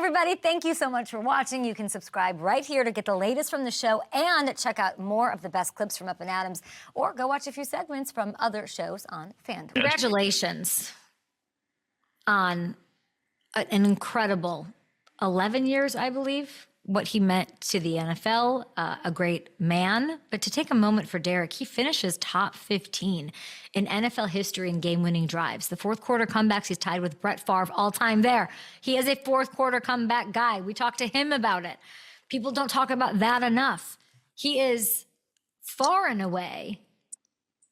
everybody. Thank you so much for watching. You can subscribe right here to get the latest from the show and check out more of the best clips from Up and Adams, or go watch a few segments from other shows on FanDuel. Congratulations on an incredible 11 years, I believe, what he meant to the NFL, a great man. But to take a moment for Derek, he finishes top 15 in NFL history in game-winning drives. The fourth quarter comebacks, he's tied with Brett Favre all time there. He is a fourth quarter comeback guy. We talked to him about it. People don't talk about that enough. He is far and away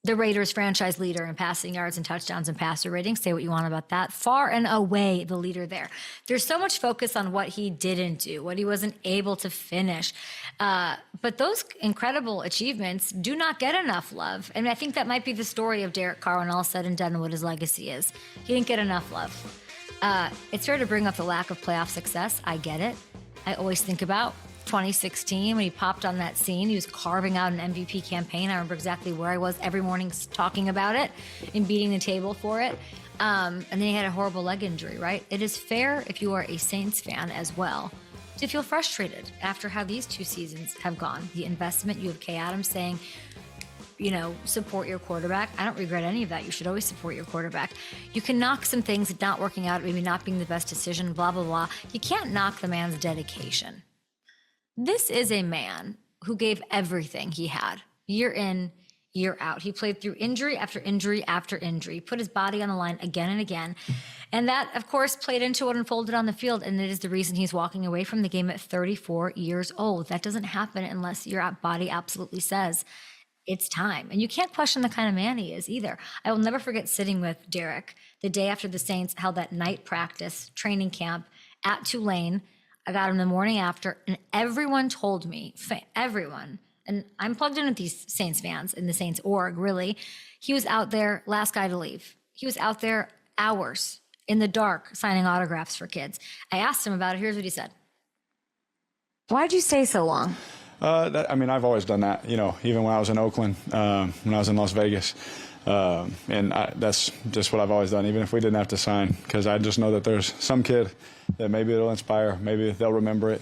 the Raiders franchise leader in passing yards and touchdowns and passer ratings. Say what you want about that. Far and away the leader there. There's so much focus on what he didn't do, what he wasn't able to finish. But those incredible achievements do not get enough love. And I think that might be the story of Derek Carr when all is said and done and what his legacy is. He didn't get enough love. It's fair to bring up the lack of playoff success. I get it. I always think about 2016 when he popped on that scene. He was carving out an MVP campaign. I remember exactly where I was every morning talking about it and beating the table for it. And then he had a horrible leg injury, right? It is fair, if you are a Saints fan as well, to feel frustrated after how these two seasons have gone. The investment, you have Kay Adams saying, you know, support your quarterback. I don't regret any of that. You should always support your quarterback. You can knock some things not working out, maybe not being the best decision, blah, blah, blah. You can't knock the man's dedication. This is a man who gave everything he had, year in, year out. He played through injury after injury after injury, put his body on the line again and again. And that, of course, played into what unfolded on the field. And it is the reason he's walking away from the game at 34 years old. That doesn't happen unless your body absolutely says it's time. And you can't question the kind of man he is either. I will never forget sitting with Derek the day after the Saints held that night practice training camp at Tulane. I got him the morning after, and everyone told me, everyone, and I'm plugged in with these Saints fans in the Saints org, really. He was out there, last guy to leave. He was out there hours in the dark signing autographs for kids. I asked him about it. Here's what he said. Why'd you stay so long? I've always done that, you know, even when I was in Oakland, when I was in Las Vegas. That's just what I've always done, even if we didn't have to sign, because I just know that there's some kid that maybe it'll inspire, maybe they'll remember it,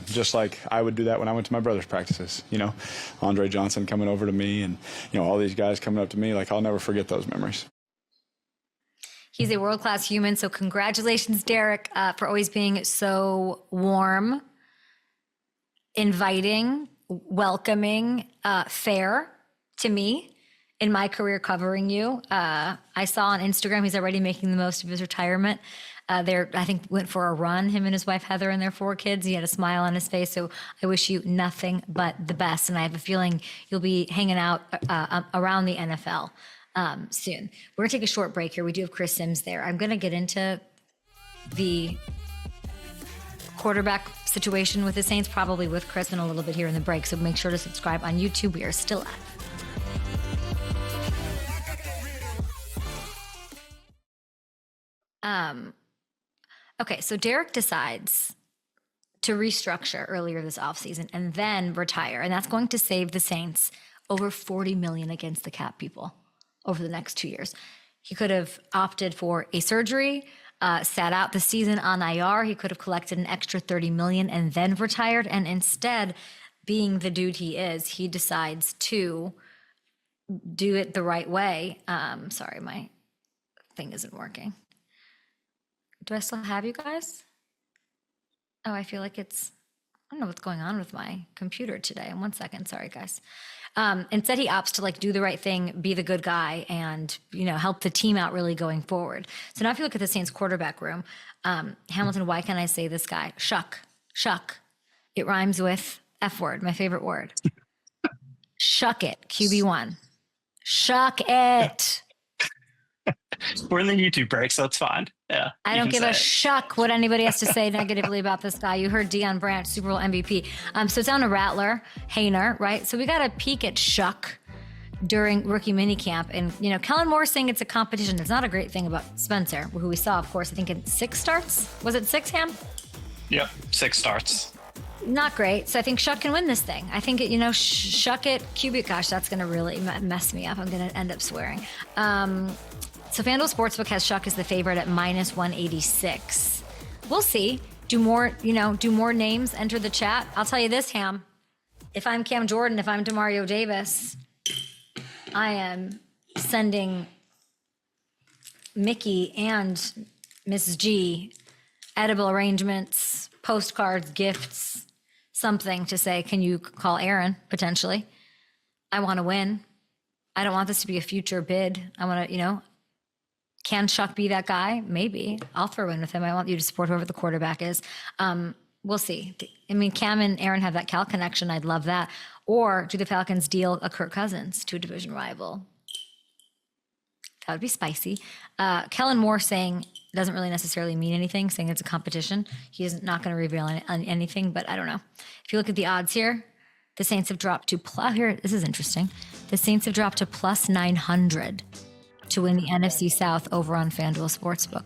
just like I would do that when I went to my brother's practices, you know, Andre Johnson coming over to me and, you know, all these guys coming up to me. Like, I'll never forget those memories. He's a world-class human, so congratulations, Derek, for always being so warm, inviting, welcoming, fair to me. In my career covering you, I saw on Instagram he's already making the most of his retirement. I think went for a run, him and his wife Heather and their 4 kids. He had a smile on his face, so I wish you nothing but the best. And I have a feeling you'll be hanging out around the NFL soon. We're gonna take a short break here. We do have Chris Sims there. I'm gonna get into the quarterback situation with the Saints, probably with Chris in a little bit here in the break. So make sure to subscribe on YouTube. We are still live. Okay, so Derek decides to restructure earlier this offseason and then retire, and that's going to save the Saints over $40 million against the cap, people, over the next 2 years. He could have opted for a surgery, sat out the season on IR. He could have collected an extra $30 million and then retired, and instead, being the dude he is, he decides to do it the right way. Sorry, my thing isn't working. Do I still have you guys? Oh, I feel like I don't know what's going on with my computer today. 1 second, sorry guys. Instead he opts to do the right thing, be the good guy, and, you know, help the team out really going forward. So now if you look at the Saints quarterback room, Hamilton, why can't I say this guy? Shuck. It rhymes with F word, my favorite word. Shuck it, QB1. Shuck it. We're in the YouTube break, so it's fine. Yeah. I don't give a shuck what anybody has to say negatively about this guy. You heard Deion Branch, Super Bowl MVP. So it's down to Rattler, Hayner, right? So we got a peek at Shuck during rookie minicamp. And, you know, Kellen Moore saying it's a competition. It's not a great thing about Spencer, who we saw, of course, I think in 6 starts. Was it 6, Ham? Yep, 6 starts. Not great. So I think Shuck can win this thing. I think, you know, Shuck it, QB. Gosh, that's going to really mess me up. I'm going to end up swearing. So FanDuel Sportsbook has Shuck as the favorite at -186. We'll see. Do more names enter the chat? I'll tell you this, Ham. If I'm Cam Jordan, if I'm Demario Davis, I am sending Mickey and Mrs. G edible arrangements, postcards, gifts, something to say, can you call Aaron, potentially? I want to win. I don't want this to be a future bid. I want to, can Shuck be that guy? Maybe. I'll throw in with him. I want you to support whoever the quarterback is. We'll see. I mean, Cam and Aaron have that Cal connection. I'd love that. Or do the Falcons deal a Kirk Cousins to a division rival? That would be spicy. Kellen Moore saying doesn't really necessarily mean anything, saying it's a competition. He is not going to reveal anything, but I don't know. If you look at the odds here, the Saints have dropped to here. This is interesting. The Saints have dropped to plus 900 to win the NFC South over on FanDuel Sportsbook.